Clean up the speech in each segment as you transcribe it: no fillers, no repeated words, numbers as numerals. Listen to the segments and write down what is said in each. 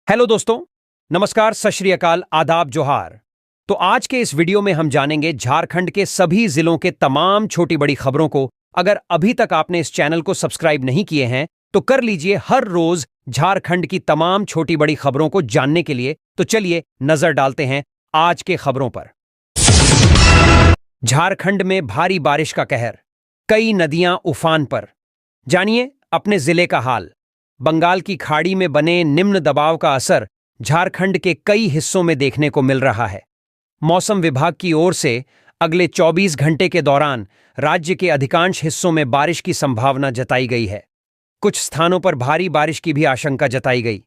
Hello दोस्तों, नमस्कार, सत श्री अकाल, आदाब, जोहार। तो आज के इस वीडियो में हम जानेंगे झारखंड के सभी जिलों के तमाम छोटी बड़ी खबरों को। अगर अभी तक आपने इस चैनल को सब्सक्राइब नहीं किए हैं तो कर लीजिए हर रोज झारखंड की तमाम छोटी बड़ी खबरों को जानने के लिए। तो चलिए नजर डालते हैं आज के खबरों पर। झारखंड में भारी बारिश का कहर, कई नदियां उफान पर। जानिए अपने जिले का हाल। बंगाल की खाड़ी में बने निम्न दबाव का असर झारखंड के कई हिस्सों में देखने को मिल रहा है। मौसम विभाग की ओर से अगले 24 घंटे के दौरान राज्य के अधिकांश हिस्सों में बारिश की संभावना जताई गई है। कुछ स्थानों पर भारी बारिश की भी आशंका जताई गई।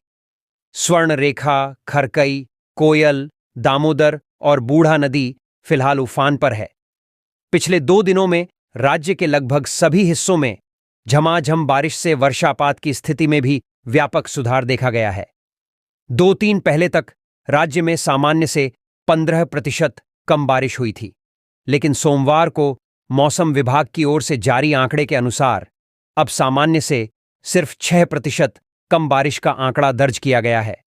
स्वर्णरेखा, खरकई, कोयल, दामोदर और बूढ़ा नदी फिलहाल उफान पर है। पिछले 2 दिनों में राज्य के लगभग सभी हिस्सों में झमाझम बारिश से वर्षापात की स्थिति में भी व्यापक सुधार देखा गया है। 2-3 पहले तक राज्य में सामान्य से 15% कम बारिश हुई थी, लेकिन सोमवार को मौसम विभाग की ओर से जारी आंकड़े के अनुसार अब सामान्य से सिर्फ 6% कम बारिश का आंकड़ा दर्ज किया गया है।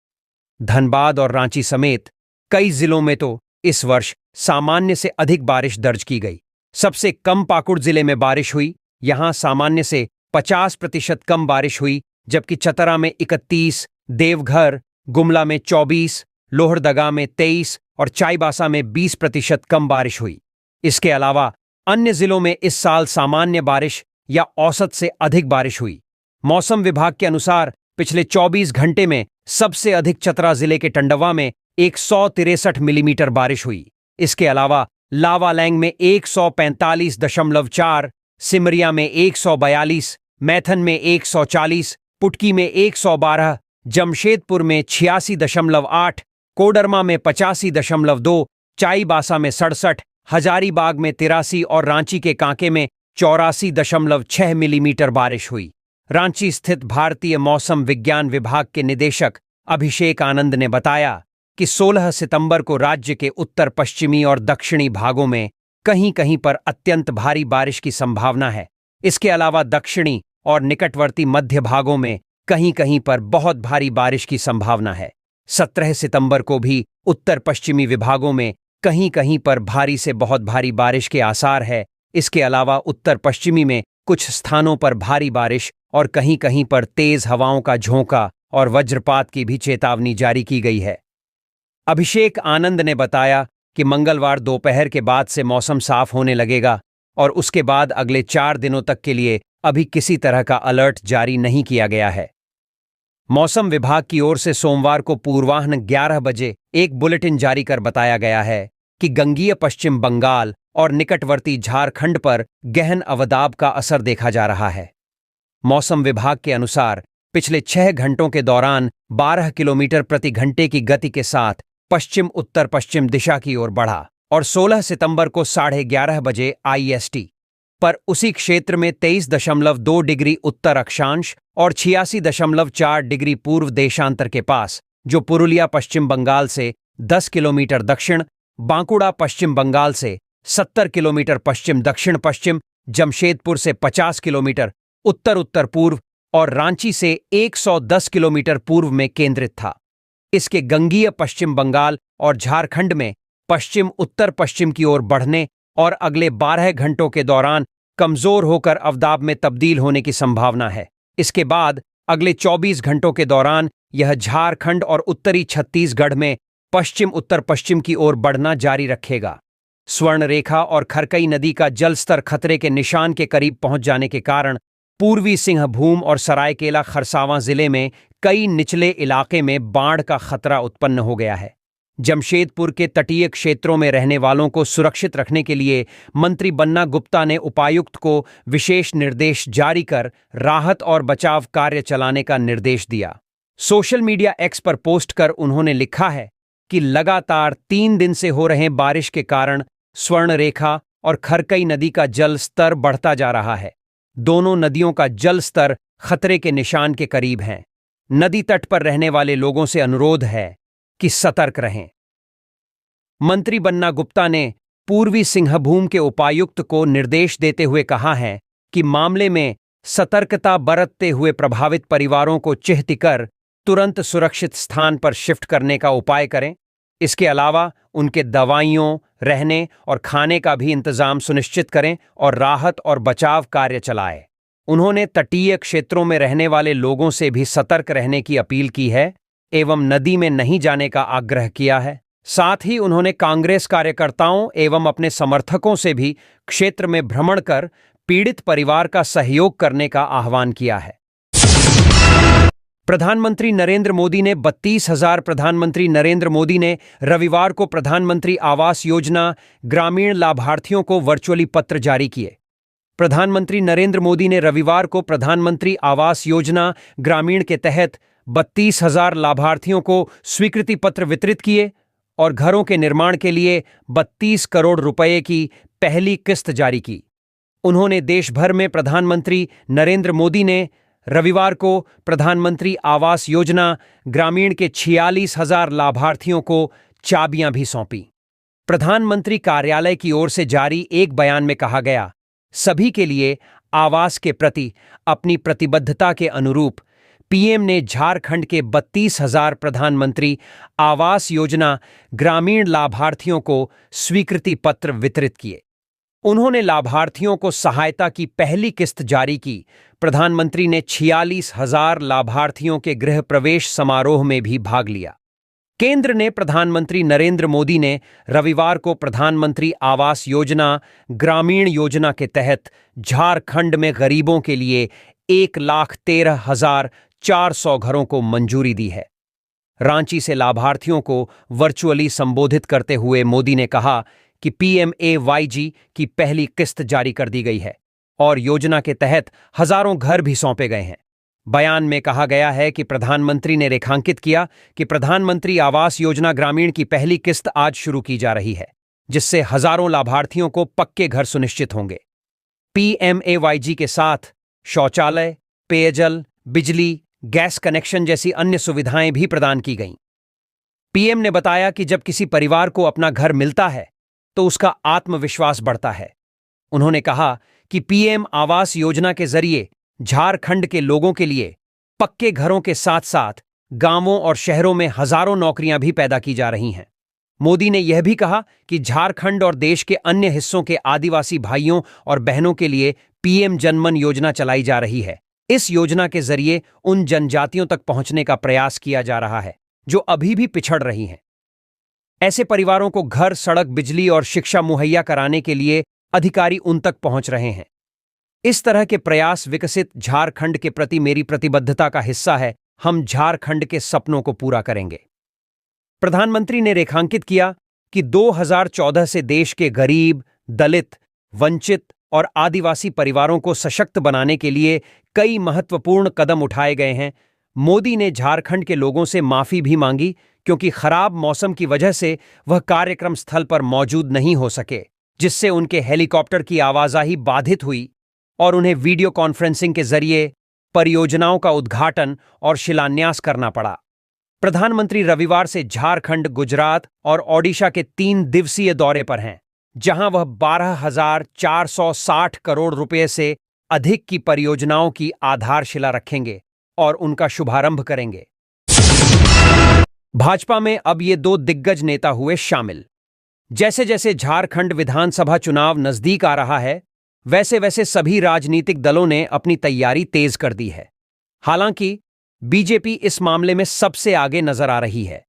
धनबाद और रांची समेत कई जिलों में तो इस वर्ष सामान्य से अधिक बारिश दर्ज की गई। सबसे कम पाकुड़ जिले में बारिश हुई। यहां सामान्य से 50% कम बारिश हुई, जबकि चतरा में 31, देवघर, गुमला में 24, लोहरदगा में 23 और चाईबासा में 20% कम बारिश हुई। इसके अलावा अन्य जिलों में इस साल सामान्य बारिश या औसत से अधिक बारिश हुई। मौसम विभाग के अनुसार पिछले 24 घंटे में सबसे अधिक चतरा जिले के टंडवा में 163 मिलीमीटर बारिश हुई। इसके अलावा लावालैंग में 145.4, सिमरिया में 142, मैथन में 140, पुटकी में 112, जमशेदपुर में 86.8, कोडरमा में 85.2, चाईबासा में 67, हजारीबाग में 83 और रांची के कांके में 84.6 मिलीमीटर बारिश हुई। रांची स्थित भारतीय मौसम विज्ञान विभाग के निदेशक अभिषेक आनंद ने बताया कि 16 सितंबर को राज्य के उत्तर पश्चिमी और दक्षिणी भागों में कहीं कहीं पर अत्यंत भारी बारिश की संभावना है। इसके अलावा दक्षिणी और निकटवर्ती मध्य भागों में कहीं कहीं पर बहुत भारी बारिश की संभावना है। 17 सितंबर को भी उत्तर पश्चिमी विभागों में कहीं कहीं पर भारी से बहुत भारी बारिश के आसार है। इसके अलावा उत्तर पश्चिमी में कुछ स्थानों पर भारी बारिश और कहीं कहीं पर तेज हवाओं का झोंका और वज्रपात की भी चेतावनी जारी की गई है। अभिषेक आनंद ने बताया कि मंगलवार दोपहर के बाद से मौसम साफ होने लगेगा और उसके बाद अगले 4 दिनों तक के लिए अभी किसी तरह का अलर्ट जारी नहीं किया गया है। मौसम विभाग की ओर से सोमवार को पूर्वाह्न 11 बजे एक बुलेटिन जारी कर बताया गया है कि गंगीय पश्चिम बंगाल और निकटवर्ती झारखंड पर गहन अवदाब का असर देखा जा रहा है। मौसम विभाग के अनुसार पिछले 6 घंटों के दौरान 12 किलोमीटर प्रति घंटे की गति के साथ पश्चिम उत्तर पश्चिम दिशा की ओर बढ़ा और 16 सितंबर को 11:30 बजे IST पर उसी क्षेत्र में 23.2 डिग्री उत्तर अक्षांश और 86.4 डिग्री पूर्व देशांतर के पास, जो पुरुलिया पश्चिम बंगाल से 10 किलोमीटर दक्षिण, बांकुड़ा पश्चिम बंगाल से 70 किलोमीटर पश्चिम दक्षिण पश्चिम, जमशेदपुर से 50 किलोमीटर उत्तर उत्तर पूर्व और रांची से 110 किलोमीटर पूर्व में केंद्रित था। इसके गंगीय पश्चिम बंगाल और झारखंड में पश्चिम उत्तर पश्चिम की ओर बढ़ने और अगले 12 घंटों के दौरान कमजोर होकर अवदाब में तब्दील होने की संभावना है। इसके बाद अगले 24 घंटों के दौरान यह झारखंड और उत्तरी छत्तीसगढ़ में पश्चिम उत्तर पश्चिम की ओर बढ़ना जारी रखेगा। स्वर्णरेखा और खरकई नदी का जलस्तर खतरे के निशान के करीब पहुंच जाने के कारण पूर्वी सिंहभूम और सरायकेला खरसावां जिले में कई निचले इलाके में बाढ़ का खतरा उत्पन्न हो गया है। जमशेदपुर के तटीय क्षेत्रों में रहने वालों को सुरक्षित रखने के लिए मंत्री बन्ना गुप्ता ने उपायुक्त को विशेष निर्देश जारी कर राहत और बचाव कार्य चलाने का निर्देश दिया। सोशल मीडिया एक्स पर पोस्ट कर उन्होंने लिखा है कि लगातार 3 दिन से हो रहे बारिश के कारण स्वर्णरेखा और खरकई नदी का जल स्तर बढ़ता जा रहा है। दोनों नदियों का जल स्तर खतरे के निशान के करीब हैं। नदी तट पर रहने वाले लोगों से अनुरोध है कि सतर्क रहें। मंत्री बन्ना गुप्ता ने पूर्वी सिंहभूम के उपायुक्त को निर्देश देते हुए कहा है कि मामले में सतर्कता बरतते हुए प्रभावित परिवारों को चिह्नित कर तुरंत सुरक्षित स्थान पर शिफ्ट करने का उपाय करें। इसके अलावा उनके दवाइयों, रहने और खाने का भी इंतजाम सुनिश्चित करें और राहत और बचाव कार्य चलाएं। उन्होंने तटीय क्षेत्रों में रहने वाले लोगों से भी सतर्क रहने की अपील की है एवं नदी में नहीं जाने का आग्रह किया है। साथ ही उन्होंने कांग्रेस कार्यकर्ताओं एवं अपने समर्थकों से भी क्षेत्र में भ्रमण कर पीड़ित परिवार का सहयोग करने का आह्वान किया है। प्रधानमंत्री नरेंद्र मोदी ने रविवार को प्रधानमंत्री आवास योजना ग्रामीण लाभार्थियों को वर्चुअली पत्र जारी किए। प्रधानमंत्री नरेंद्र मोदी ने रविवार को प्रधानमंत्री आवास योजना ग्रामीण के तहत 32,000 लाभार्थियों को स्वीकृति पत्र वितरित किए और घरों के निर्माण के लिए 32 करोड़ रुपए की पहली किस्त जारी की। उन्होंने देश भर में प्रधानमंत्री नरेंद्र मोदी ने रविवार को प्रधानमंत्री आवास योजना ग्रामीण के 46,000 लाभार्थियों को चाबियां भी सौंपी। प्रधानमंत्री कार्यालय की ओर से जारी एक बयान में कहा गया, सभी के लिए आवास के प्रति अपनी प्रतिबद्धता के अनुरूप पीएम ने झारखंड के 32,000 प्रधानमंत्री आवास योजना ग्रामीण लाभार्थियों को स्वीकृति पत्र वितरित किए। उन्होंने लाभार्थियों को सहायता की पहली किस्त जारी की। प्रधानमंत्री ने 46,000 लाभार्थियों के गृह प्रवेश समारोह में भी भाग लिया। केंद्र ने प्रधानमंत्री नरेंद्र मोदी ने रविवार को प्रधानमंत्री आवास योजना ग्रामीण योजना के तहत झारखंड में गरीबों के लिए 1,13,400 घरों को मंजूरी दी है। रांची से लाभार्थियों को वर्चुअली संबोधित करते हुए मोदी ने कहा कि PMAYG की पहली किस्त जारी कर दी गई है और योजना के तहत हजारों घर भी सौंपे गए हैं। बयान में कहा गया है कि प्रधानमंत्री ने रेखांकित किया कि प्रधानमंत्री आवास योजना ग्रामीण की पहली किस्त आज शुरू की जा रही है, जिससे हजारों लाभार्थियों को पक्के घर सुनिश्चित होंगे। PMAYG के साथ शौचालय, पेयजल, बिजली, गैस कनेक्शन जैसी अन्य सुविधाएं भी प्रदान की गईं। पीएम ने बताया कि जब किसी परिवार को अपना घर मिलता है तो उसका आत्मविश्वास बढ़ता है। उन्होंने कहा कि पीएम आवास योजना के जरिए झारखंड के लोगों के लिए पक्के घरों के साथ साथ गांवों और शहरों में हजारों नौकरियां भी पैदा की जा रही हैं। मोदी ने यह भी कहा कि झारखंड और देश के अन्य हिस्सों के आदिवासी भाइयों और बहनों के लिए पीएम जनमन योजना चलाई जा रही है। इस योजना के जरिए उन जनजातियों तक पहुंचने का प्रयास किया जा रहा है जो अभी भी पिछड़ रही हैं। ऐसे परिवारों को घर, सड़क, बिजली और शिक्षा मुहैया कराने के लिए अधिकारी उन तक पहुंच रहे हैं। इस तरह के प्रयास विकसित झारखंड के प्रति मेरी प्रतिबद्धता का हिस्सा है। हम झारखंड के सपनों को पूरा करेंगे। प्रधानमंत्री ने रेखांकित किया कि 2014 से देश के गरीब, दलित, वंचित और आदिवासी परिवारों को सशक्त बनाने के लिए कई महत्वपूर्ण कदम उठाए गए हैं। मोदी ने झारखंड के लोगों से माफी भी मांगी क्योंकि खराब मौसम की वजह से वह कार्यक्रम स्थल पर मौजूद नहीं हो सके, जिससे उनके हेलीकॉप्टर की आवाजाही बाधित हुई और उन्हें वीडियो कॉन्फ्रेंसिंग के जरिए परियोजनाओं का उद्घाटन और शिलान्यास करना पड़ा। प्रधानमंत्री रविवार से झारखंड, गुजरात और ओडिशा के 3 दिवसीय दौरे पर हैं, जहां वह 12,460 करोड़ रुपए से अधिक की परियोजनाओं की आधारशिला रखेंगे और उनका शुभारंभ करेंगे। भाजपा में अब ये 2 दिग्गज नेता हुए शामिल। जैसे जैसे झारखंड विधानसभा चुनाव नजदीक आ रहा है, वैसे वैसे सभी राजनीतिक दलों ने अपनी तैयारी तेज कर दी है। हालांकि बीजेपी इस मामले में सबसे आगे नजर आ रही है।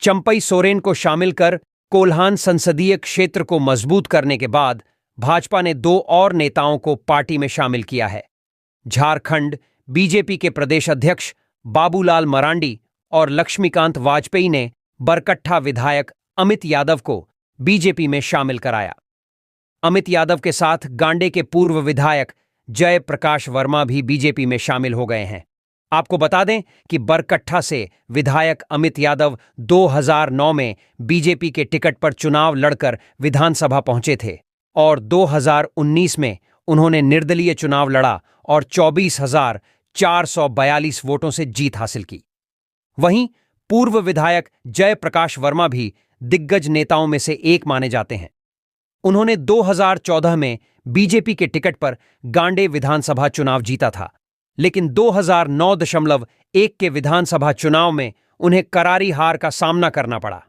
चंपई सोरेन को शामिल कर कोल्हान संसदीय क्षेत्र को मजबूत करने के बाद भाजपा ने 2 और नेताओं को पार्टी में शामिल किया है। झारखंड बीजेपी के प्रदेश अध्यक्ष बाबूलाल मरांडी और लक्ष्मीकांत वाजपेयी ने बरकट्ठा विधायक अमित यादव को बीजेपी में शामिल कराया। अमित यादव के साथ गांडे के पूर्व विधायक जय प्रकाश वर्मा भी बीजेपी में शामिल हो गए हैं। आपको बता दें कि बरकट्ठा से विधायक अमित यादव 2009 में बीजेपी के टिकट पर चुनाव लड़कर विधानसभा पहुंचे थे और 2019 में उन्होंने निर्दलीय चुनाव लड़ा और 24,442 वोटों से जीत हासिल की। वहीं पूर्व विधायक जय प्रकाश वर्मा भी दिग्गज नेताओं में से एक माने जाते हैं। उन्होंने 2014 में बीजेपी के टिकट पर गांडे विधानसभा चुनाव जीता था, लेकिन 209.1 2001 के विधानसभा चुनाव में उन्हें करारी हार का सामना करना पड़ा।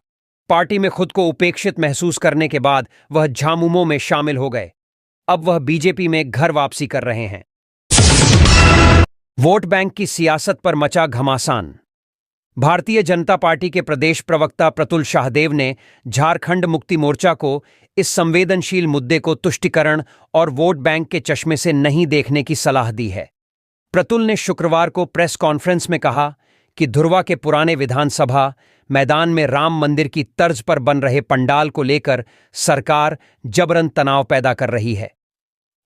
पार्टी में खुद को उपेक्षित महसूस करने के बाद वह झामुमो में शामिल हो गए। अब वह बीजेपी में घर वापसी कर रहे हैं। वोट बैंक की सियासत पर मचा घमासान। भारतीय जनता पार्टी के प्रदेश प्रवक्ता प्रतुल शाहदेव ने झारखंड मुक्ति मोर्चा को इस संवेदनशील मुद्दे को तुष्टीकरण और वोट बैंक के चश्मे से नहीं देखने की सलाह दी है। प्रतुल ने शुक्रवार को प्रेस कॉन्फ्रेंस में कहा कि धुर्वा के पुराने विधानसभा मैदान में राम मंदिर की तर्ज पर बन रहे पंडाल को लेकर सरकार जबरन तनाव पैदा कर रही है।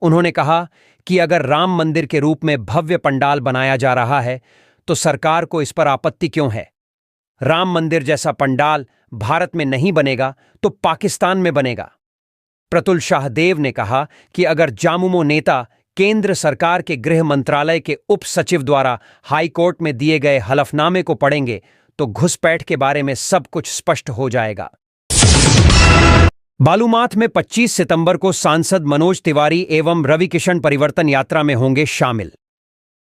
उन्होंने कहा कि अगर राम मंदिर के रूप में भव्य पंडाल बनाया जा रहा है तो सरकार को इस पर आपत्ति क्यों है? राम मंदिर जैसा पंडाल भारत में नहीं बनेगा तो पाकिस्तान में बनेगा। प्रतुल शाहदेव ने कहा कि अगर झामुमो नेता केंद्र सरकार के गृह मंत्रालय के उप सचिव द्वारा हाईकोर्ट में दिए गए हलफनामे को पढ़ेंगे तो घुसपैठ के बारे में सब कुछ स्पष्ट हो जाएगा। बालूमाथ में 25 सितंबर को सांसद मनोज तिवारी एवं रविकिशन परिवर्तन यात्रा में होंगे शामिल।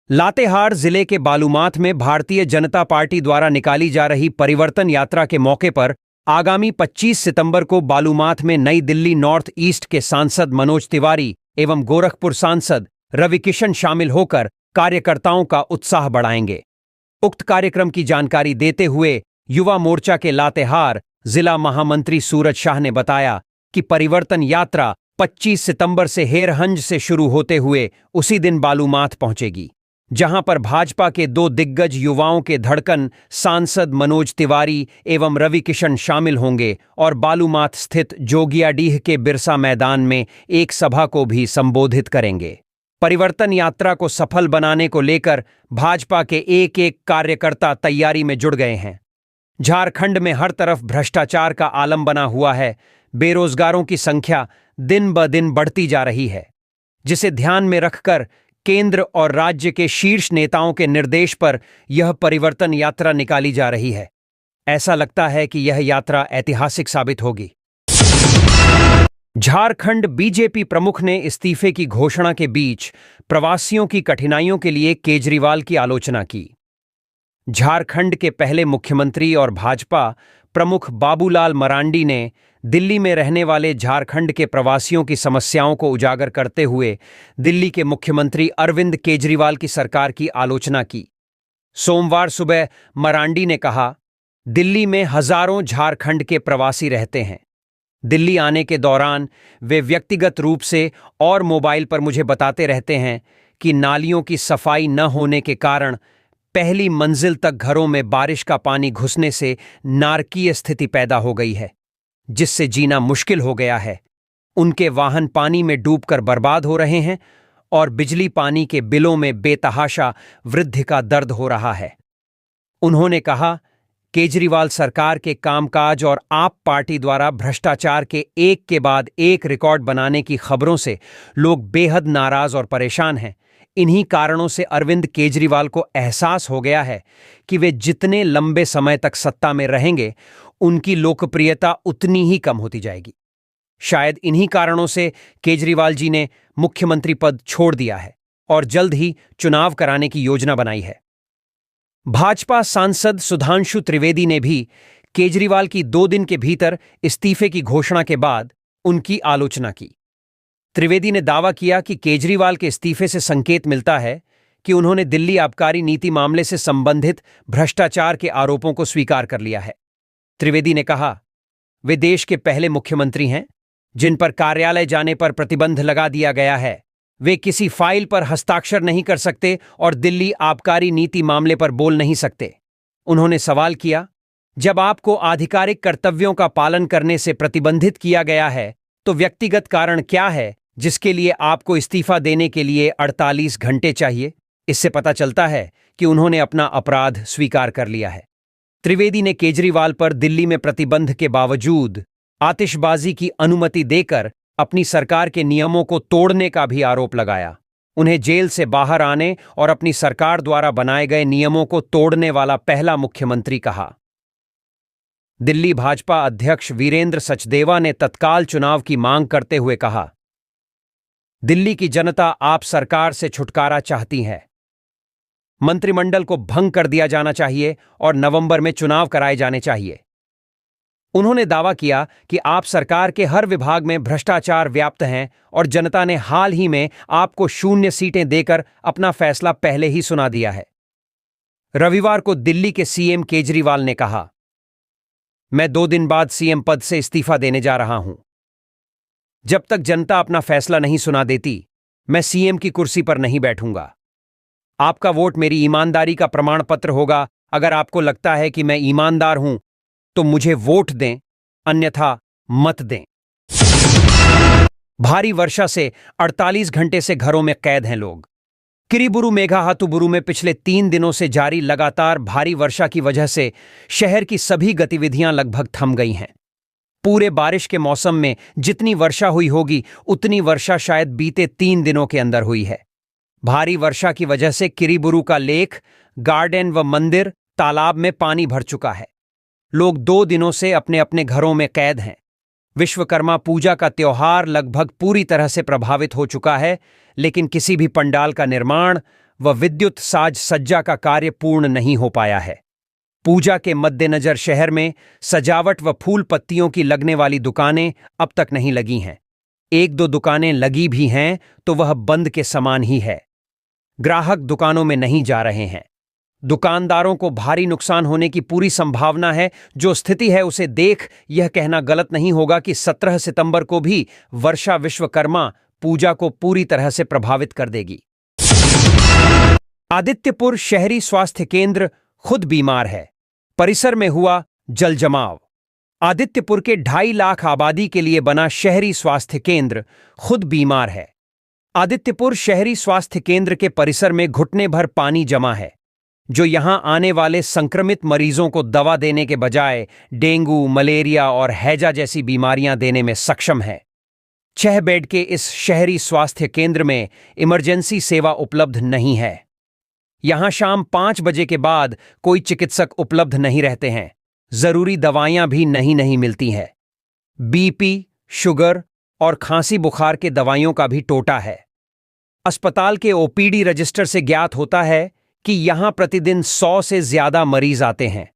लातेहार जिले के बालूमाथ में भारतीय जनता पार्टी द्वारा निकाली जा रही परिवर्तन यात्रा के मौके पर आगामी 25 सितंबर को बालूमाथ में नई दिल्ली नॉर्थ ईस्ट के सांसद मनोज तिवारी एवं गोरखपुर सांसद रविकिशन शामिल होकर कार्यकर्ताओं का उत्साह बढ़ाएंगे। उक्त कार्यक्रम की जानकारी देते हुए युवा मोर्चा के लातेहार जिला महामंत्री सूरज शाह ने बताया कि परिवर्तन यात्रा 25 सितंबर से हेरहंज से शुरू होते हुए उसी दिन बालूमाथ पहुंचेगी, जहां पर भाजपा के दो दिग्गज युवाओं के धड़कन सांसद मनोज तिवारी एवं रविकिशन शामिल होंगे और बालूमाथ स्थित जोगियाडीह के बिरसा मैदान में एक सभा को भी संबोधित करेंगे। परिवर्तन यात्रा को सफल बनाने को लेकर भाजपा के एक एक कार्यकर्ता तैयारी में जुट गए हैं। झारखंड में हर तरफ भ्रष्टाचार का आलम बना हुआ है। बेरोजगारों की संख्या दिन ब दिन बढ़ती जा रही है, जिसे ध्यान में रखकर केंद्र और राज्य के शीर्ष नेताओं के निर्देश पर यह परिवर्तन यात्रा निकाली जा रही है। ऐसा लगता है कि यह यात्रा ऐतिहासिक साबित होगी। झारखंड बीजेपी प्रमुख ने इस्तीफे की घोषणा के बीच प्रवासियों की कठिनाइयों के लिए केजरीवाल की आलोचना की। झारखंड के पहले मुख्यमंत्री और भाजपा प्रमुख बाबूलाल मरांडी ने दिल्ली में रहने वाले झारखंड के प्रवासियों की समस्याओं को उजागर करते हुए दिल्ली के मुख्यमंत्री अरविंद केजरीवाल की सरकार की आलोचना की। सोमवार सुबह मरांडी ने कहा, दिल्ली में हजारों झारखंड के प्रवासी रहते हैं। दिल्ली आने के दौरान वे व्यक्तिगत रूप से और मोबाइल पर मुझे बताते रहते हैं कि नालियों की सफाई न होने के कारण पहली मंजिल तक घरों में बारिश का पानी घुसने से नारकीय स्थिति पैदा हो गई है, जिससे जीना मुश्किल हो गया है। उनके वाहन पानी में डूबकर बर्बाद हो रहे हैं और बिजली पानी के बिलों में बेतहाशा वृद्धि का दर्द हो रहा है। उन्होंने कहा, केजरीवाल सरकार के कामकाज और आप पार्टी द्वारा भ्रष्टाचार के एक के बाद एक रिकॉर्ड बनाने की खबरों से लोग बेहद नाराज और परेशान हैं। इन्हीं कारणों से अरविंद केजरीवाल को एहसास हो गया है कि वे जितने लंबे समय तक सत्ता में रहेंगे, उनकी लोकप्रियता उतनी ही कम होती जाएगी। शायद इन्हीं कारणों से केजरीवाल जी ने मुख्यमंत्री पद छोड़ दिया है और जल्द ही चुनाव कराने की योजना बनाई है। भाजपा सांसद सुधांशु त्रिवेदी ने भी केजरीवाल की 2 दिन के भीतर इस्तीफे की घोषणा के बाद उनकी आलोचना की। त्रिवेदी ने दावा किया कि केजरीवाल के इस्तीफे से संकेत मिलता है कि उन्होंने दिल्ली आबकारी नीति मामले से संबंधित भ्रष्टाचार के आरोपों को स्वीकार कर लिया है। त्रिवेदी ने कहा, वे देश के पहले मुख्यमंत्री हैं जिन पर कार्यालय जाने पर प्रतिबंध लगा दिया गया है। वे किसी फाइल पर हस्ताक्षर नहीं कर सकते और दिल्ली आबकारी नीति मामले पर बोल नहीं सकते। उन्होंने सवाल किया, जब आपको आधिकारिक कर्तव्यों का पालन करने से प्रतिबंधित किया गया है तो व्यक्तिगत कारण क्या है जिसके लिए आपको इस्तीफा देने के लिए 48 घंटे चाहिए? इससे पता चलता है कि उन्होंने अपना अपराध स्वीकार कर लिया है। त्रिवेदी ने केजरीवाल पर दिल्ली में प्रतिबंध के बावजूद आतिशबाजी की अनुमति देकर अपनी सरकार के नियमों को तोड़ने का भी आरोप लगाया। उन्हें जेल से बाहर आने और अपनी सरकार द्वारा बनाए गए नियमों को तोड़ने वाला पहला मुख्यमंत्री कहा। दिल्ली भाजपा अध्यक्ष वीरेंद्र सचदेवा ने तत्काल चुनाव की मांग करते हुए कहा, दिल्ली की जनता आप सरकार से छुटकारा चाहती है। मंत्रिमंडल को भंग कर दिया जाना चाहिए और नवंबर में चुनाव कराए जाने चाहिए। उन्होंने दावा किया कि आप सरकार के हर विभाग में भ्रष्टाचार व्याप्त हैं और जनता ने हाल ही में आपको 0 सीटें देकर अपना फैसला पहले ही सुना दिया है। रविवार को दिल्ली के सीएम केजरीवाल ने कहा, मैं 2 दिन बाद सीएम पद से इस्तीफा देने जा रहा हूं। जब तक जनता अपना फैसला नहीं सुना देती, मैं सीएम की कुर्सी पर नहीं बैठूंगा। आपका वोट मेरी ईमानदारी का प्रमाण पत्र होगा। अगर आपको लगता है कि मैं ईमानदार हूं तो मुझे वोट दें, अन्यथा मत दें। भारी वर्षा से 48 घंटे से घरों में कैद हैं लोग। किरीबुरु मेघाहातुबुरु में पिछले 3 दिनों से जारी लगातार भारी वर्षा की वजह से शहर की सभी गतिविधियां लगभग थम गई हैं। पूरे बारिश के मौसम में जितनी वर्षा हुई होगी उतनी वर्षा शायद बीते 3 दिनों के अंदर हुई है। भारी वर्षा की वजह से किरीबुरु का लेक, गार्डन व मंदिर, तालाब में पानी भर चुका है। लोग 2 दिनों से अपने अपने घरों में कैद हैं। विश्वकर्मा पूजा का त्योहार लगभग पूरी तरह से प्रभावित हो चुका है, लेकिन किसी भी पंडाल का निर्माण व विद्युत साज सज्जा का कार्य पूर्ण नहीं हो पाया है। पूजा के मद्देनजर शहर में सजावट व फूल पत्तियों की लगने वाली दुकानें अब तक नहीं लगी हैं। 1-2 दुकानें लगी भी हैं तो वह बंद के समान ही है। ग्राहक दुकानों में नहीं जा रहे हैं। दुकानदारों को भारी नुकसान होने की पूरी संभावना है। जो स्थिति है उसे देख यह कहना गलत नहीं होगा कि 17 सितंबर को भी वर्षा विश्वकर्मा पूजा को पूरी तरह से प्रभावित कर देगी। आदित्यपुर शहरी स्वास्थ्य केंद्र खुद बीमार है। परिसर में हुआ जल जमाव। आदित्यपुर के 2.5 लाख आबादी के लिए बना शहरी स्वास्थ्य केंद्र खुद बीमार है। आदित्यपुर शहरी स्वास्थ्य केंद्र के परिसर में घुटने भर पानी जमा है, जो यहां आने वाले संक्रमित मरीजों को दवा देने के बजाय डेंगू, मलेरिया और हैजा जैसी बीमारियां देने में सक्षम है। 6 बेड के इस शहरी स्वास्थ्य केंद्र में इमरजेंसी सेवा उपलब्ध नहीं है। यहां शाम 5 बजे के बाद कोई चिकित्सक उपलब्ध नहीं रहते हैं। जरूरी दवाइयां भी नहीं मिलती हैं। बीपी, शुगर और खांसी बुखार के दवाइयों का भी टोटा है। अस्पताल के ओपीडी रजिस्टर से ज्ञात होता है कि यहां प्रतिदिन 100 से ज्यादा मरीज आते हैं।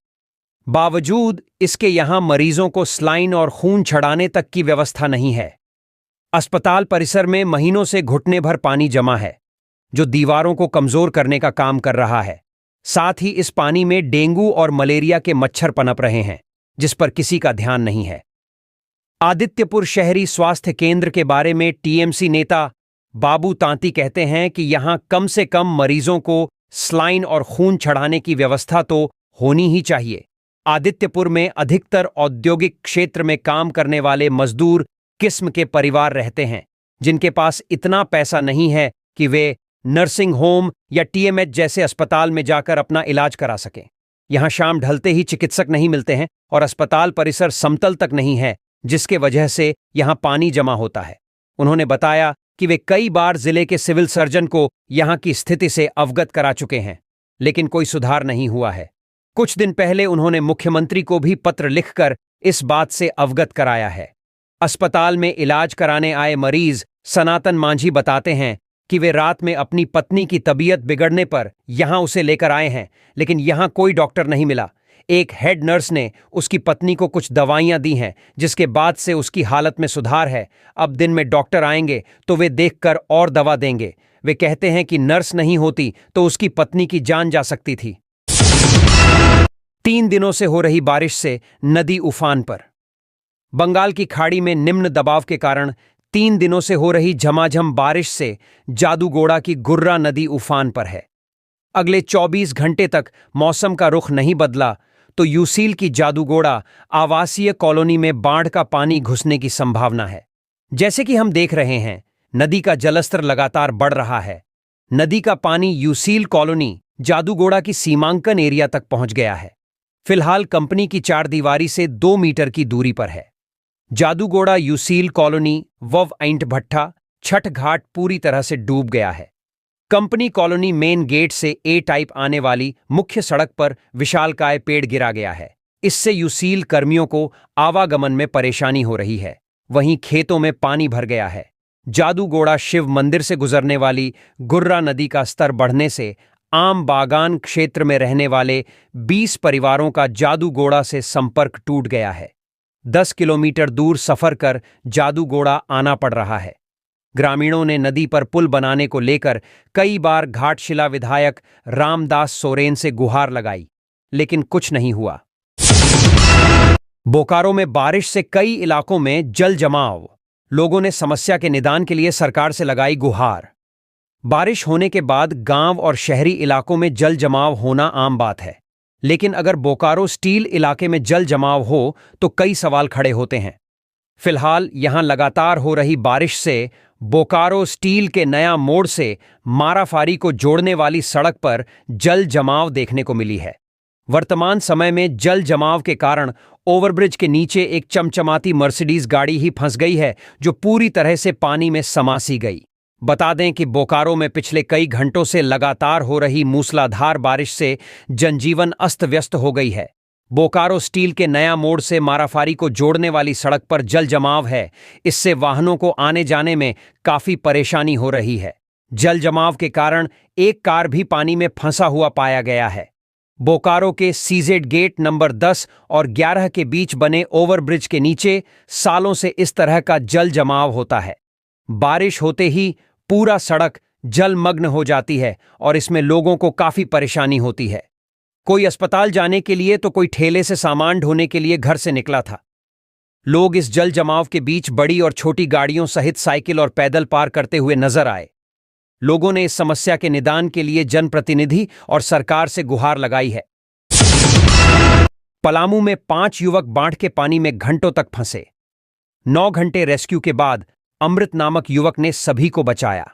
बावजूद इसके यहां मरीजों को स्लाइन और खून छड़ाने तक की व्यवस्था नहीं है। अस्पताल परिसर में महीनों से घुटने भर पानी जमा है, जो दीवारों को कमजोर करने का काम कर रहा है। साथ ही इस पानी में डेंगू और मलेरिया के मच्छर पनप रहे हैं, जिस पर किसी का ध्यान नहीं है। आदित्यपुर शहरी स्वास्थ्य केंद्र के बारे में टीएमसी नेता बाबू तांती कहते हैं कि यहां कम से कम मरीजों को स्लाइन और खून चढ़ाने की व्यवस्था तो होनी ही चाहिए। आदित्यपुर में अधिकतर औद्योगिक क्षेत्र में काम करने वाले मजदूर किस्म के परिवार रहते हैं, जिनके पास इतना पैसा नहीं है कि वे नर्सिंग होम या टीएमएच जैसे अस्पताल में जाकर अपना इलाज करा सकें। यहां शाम ढलते ही चिकित्सक नहीं मिलते हैं और अस्पताल परिसर समतल तक नहीं है, जिसके वजह से यहां पानी जमा होता है। उन्होंने बताया कि वे कई बार जिले के सिविल सर्जन को यहां की स्थिति से अवगत करा चुके हैं, लेकिन कोई सुधार नहीं हुआ है। कुछ दिन पहले उन्होंने मुख्यमंत्री को भी पत्र लिखकर इस बात से अवगत कराया है। अस्पताल में इलाज कराने आए मरीज सनातन मांझी बताते हैं कि वे रात में अपनी पत्नी की तबीयत बिगड़ने पर यहां उसे लेकर आए हैं, लेकिन यहां कोई डॉक्टर नहीं मिला। एक हेड नर्स ने उसकी पत्नी को कुछ दवाइयां दी हैं, जिसके बाद से उसकी हालत में सुधार है। अब दिन में डॉक्टर आएंगे तो वे देखकर और दवा देंगे। वे कहते हैं कि नर्स नहीं होती तो उसकी पत्नी की जान जा सकती थी। 3 दिनों से हो रही बारिश से नदी उफान पर। बंगाल की खाड़ी में निम्न दबाव के कारण 3 दिनों से हो रही झमाझम बारिश से जादूगोड़ा की गुर्रा नदी उफान पर है। अगले 24 घंटे तक मौसम का रुख नहीं बदला तो यूसील की जादूगोड़ा आवासीय कॉलोनी में बाढ़ का पानी घुसने की संभावना है। जैसे कि हम देख रहे हैं, नदी का जलस्तर लगातार बढ़ रहा है। नदी का पानी यूसील कॉलोनी जादूगोड़ा की सीमांकन एरिया तक पहुंच गया है। फिलहाल कंपनी की 4 दीवारी से 2 मीटर की दूरी पर है। जादूगोड़ा यूसील कॉलोनी वव ऐंट भट्टा छठ घाट पूरी तरह से डूब गया है। कंपनी कॉलोनी मेन गेट से ए टाइप आने वाली मुख्य सड़क पर विशालकाय पेड़ गिरा गया है। इससे यूसील कर्मियों को आवागमन में परेशानी हो रही है। वहीं खेतों में पानी भर गया है। जादूगोड़ा शिव मंदिर से गुजरने वाली गुर्रा नदी का स्तर बढ़ने से आम बागान क्षेत्र में रहने वाले 20 परिवारों का जादूगोड़ा से संपर्क टूट गया है। 10 किलोमीटर दूर सफर कर जादूगोड़ा आना पड़ रहा है। ग्रामीणों ने नदी पर पुल बनाने को लेकर कई बार घाटशिला विधायक रामदास सोरेन से गुहार लगाई, लेकिन कुछ नहीं हुआ। बोकारो में बारिश से कई इलाकों में जल जमाव। लोगों ने समस्या के निदान के लिए सरकार से लगाई गुहार। बारिश होने के बाद गांव और शहरी इलाकों में जल जमाव होना आम बात है, लेकिन अगर बोकारो स्टील इलाके में जल जमाव हो तो कई सवाल खड़े होते हैं। फिलहाल यहां लगातार हो रही बारिश से बोकारो स्टील के नया मोड़ से माराफारी को जोड़ने वाली सड़क पर जल जमाव देखने को मिली है। वर्तमान समय में जल जमाव के कारण ओवरब्रिज के नीचे एक चमचमाती मर्सिडीज गाड़ी ही फंस गई है, जो पूरी तरह से पानी में समा सी गई। बता दें कि बोकारो में पिछले कई घंटों से लगातार हो रही मूसलाधार बारिश से जनजीवन अस्त व्यस्त हो गई है। बोकारो स्टील के नया मोड़ से माराफारी को जोड़ने वाली सड़क पर जल जमाव है। इससे वाहनों को आने जाने में काफी परेशानी हो रही है। जल जमाव के कारण एक कार भी पानी में फंसा हुआ पाया गया है। बोकारो के सीजेड गेट नंबर 10 और 11 के बीच बने ओवरब्रिज के नीचे सालों से इस तरह का जल जमाव होता है। बारिश होते ही पूरा सड़क जलमग्न हो जाती है और इसमें लोगों को काफी परेशानी होती है। कोई अस्पताल जाने के लिए तो कोई ठेले से सामान ढोने के लिए घर से निकला था। लोग इस जल जमाव के बीच बड़ी और छोटी गाड़ियों सहित साइकिल और पैदल पार करते हुए नजर आए। लोगों ने इस समस्या के निदान के लिए जनप्रतिनिधि और सरकार से गुहार लगाई है। पलामू में 5 युवक बाढ़ के पानी में घंटों तक फंसे। 9 घंटे रेस्क्यू के बाद अमृत नामक युवक ने सभी को बचाया।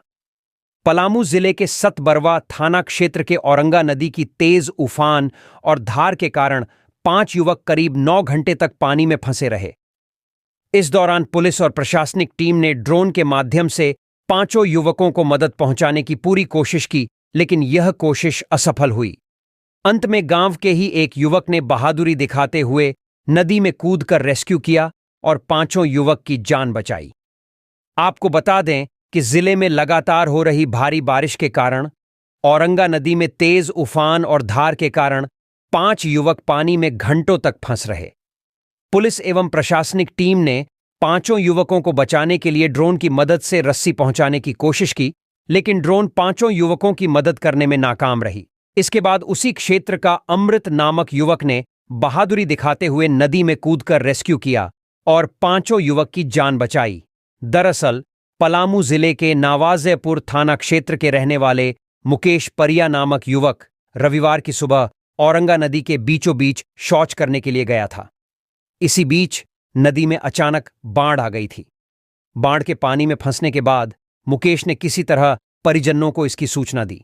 पलामू जिले के सतबरवा थाना क्षेत्र के औरंगा नदी की तेज उफान और धार के कारण 5 युवक करीब 9 घंटे तक पानी में फंसे रहे। इस दौरान पुलिस और प्रशासनिक टीम ने ड्रोन के माध्यम से 5 युवकों को मदद पहुंचाने की पूरी कोशिश की, लेकिन यह कोशिश असफल हुई। अंत में गांव के ही एक युवक ने बहादुरी दिखाते हुए नदी में कूदकर रेस्क्यू किया और 5 युवक की जान बचाई। आपको बता दें कि जिले में लगातार हो रही भारी बारिश के कारण औरंगा नदी में तेज उफान और धार के कारण 5 युवक पानी में घंटों तक फंस रहे। पुलिस एवं प्रशासनिक टीम ने 5 युवकों को बचाने के लिए ड्रोन की मदद से रस्सी पहुंचाने की कोशिश की, लेकिन ड्रोन 5 युवकों की मदद करने में नाकाम रही। इसके बाद उसी क्षेत्र का अमृत नामक युवक ने बहादुरी दिखाते हुए नदी में कूदकर रेस्क्यू किया और 5 युवक की जान बचाई। दरअसल पलामू जिले के नवाज़ेपुर थाना क्षेत्र के रहने वाले मुकेश परिया नामक युवक रविवार की सुबह औरंगा नदी के बीचों बीच शौच करने के लिए गया था। इसी बीच नदी में अचानक बाढ़ आ गई थी। बाढ़ के पानी में फंसने के बाद मुकेश ने किसी तरह परिजनों को इसकी सूचना दी।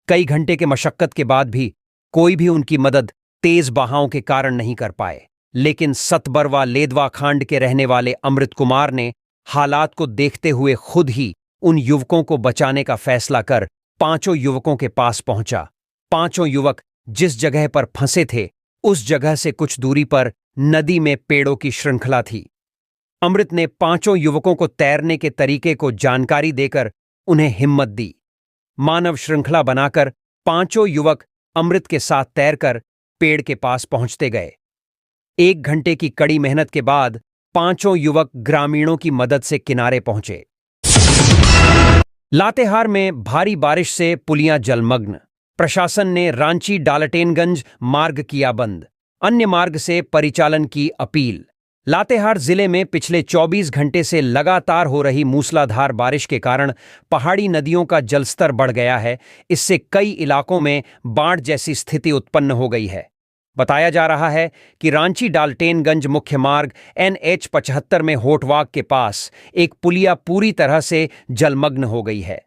कई घंटे के मशक्कत के बाद भी कोई भी उनकी मदद तेज बहाव के कारण नहीं कर पाए, लेकिन सतबरवा लेदवा खांड के रहने वाले अमृत कुमार ने हालात को देखते हुए खुद ही उन युवकों को बचाने का फैसला कर 5 युवकों के पास पहुंचा। 5 युवक जिस जगह पर फंसे थे उस जगह से कुछ दूरी पर नदी में पेड़ों की श्रृंखला थी। अमृत ने 5 युवकों को तैरने के तरीके को जानकारी देकर उन्हें हिम्मत दी। मानव श्रृंखला बनाकर 5 युवक अमृत के साथ तैरकर पेड़ के पास पहुंचते गए। 1 घंटे की कड़ी मेहनत के बाद 5 युवक ग्रामीणों की मदद से किनारे पहुंचे। लातेहार में भारी बारिश से पुलियां जलमग्न। प्रशासन ने रांची डालटेनगंज मार्ग किया बंद। अन्य मार्ग से परिचालन की अपील। लातेहार जिले में पिछले 24 घंटे से लगातार हो रही मूसलाधार बारिश के कारण पहाड़ी नदियों का जलस्तर बढ़ गया है। इससे कई इलाकों में बाढ़ जैसी स्थिति उत्पन्न हो गई है। बताया जा रहा है कि रांची डालटेनगंज मुख्य मार्ग NH 75 में होटवाग के पास एक पुलिया पूरी तरह से जलमग्न हो गई है।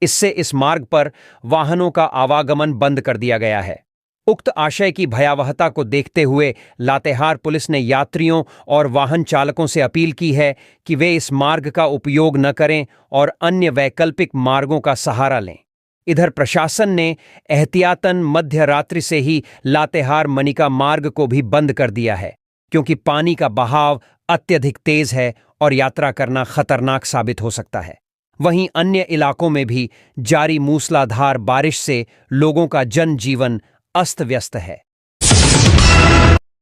इससे इस मार्ग पर वाहनों का आवागमन बंद कर दिया गया है। उक्त आशय की भयावहता को देखते हुए लातेहार पुलिस ने यात्रियों और वाहन चालकों से अपील की है कि वे इस मार्ग का उपयोग न करें और अन्य वैकल्पिक मार्गों का सहारा लें। इधर प्रशासन ने एहतियातन मध्य रात्रि से ही लातेहार मनिका मार्ग को भी बंद कर दिया है, क्योंकि पानी का बहाव अत्यधिक तेज है और यात्रा करना खतरनाक साबित हो सकता है। वहीं अन्य इलाकों में भी जारी मूसलाधार बारिश से लोगों का जनजीवन अस्त व्यस्त है।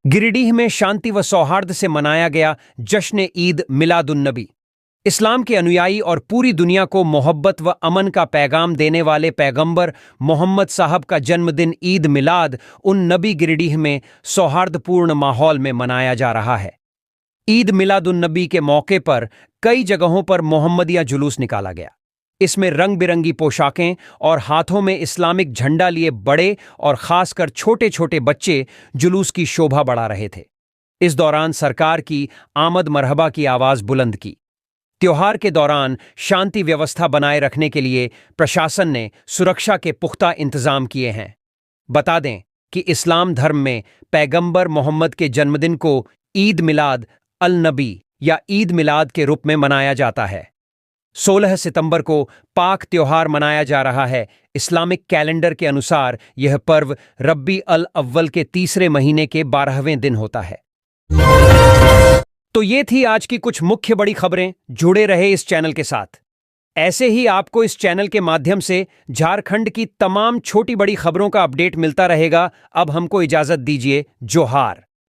गिरिडीह में शांति व सौहार्द से मनाया गया जश्न ईद मिलादुन्नबी। इस्लाम के अनुयायी और पूरी दुनिया को मोहब्बत व अमन का पैगाम देने वाले पैगंबर मोहम्मद साहब का जन्मदिन ईद मिलाद उन नबी गिरिडीह में सौहार्दपूर्ण माहौल में मनाया जा रहा है। ईद मिलादुन्नबी के मौके पर कई जगहों पर मोहम्मदिया जुलूस निकाला गया। इसमें रंग बिरंगी पोशाकें और हाथों में इस्लामिक झंडा लिए बड़े और खासकर छोटे छोटे बच्चे जुलूस की शोभा बढ़ा रहे थे। इस दौरान सरकार की आमद मरहबा की आवाज बुलंद की। त्योहार के दौरान शांति व्यवस्था बनाए रखने के लिए प्रशासन ने सुरक्षा के पुख्ता इंतजाम किए हैं। बता दें कि इस्लाम धर्म में पैगंबर मोहम्मद के जन्मदिन को ईद मिलाद अल नबी या ईद मिलाद के रूप में मनाया जाता है। 16 सितंबर को पाक त्योहार मनाया जा रहा है। इस्लामिक कैलेंडर के अनुसार यह पर्व रब्बी अल अव्वल के तीसरे महीने के 12वें दिन होता है। तो ये थी आज की कुछ मुख्य बड़ी खबरें। जुड़े रहे इस चैनल के साथ। ऐसे ही आपको इस चैनल के माध्यम से झारखंड की तमाम छोटी बड़ी खबरों का अपडेट मिलता रहेगा। अब हमको इजाजत दीजिए। जोहार।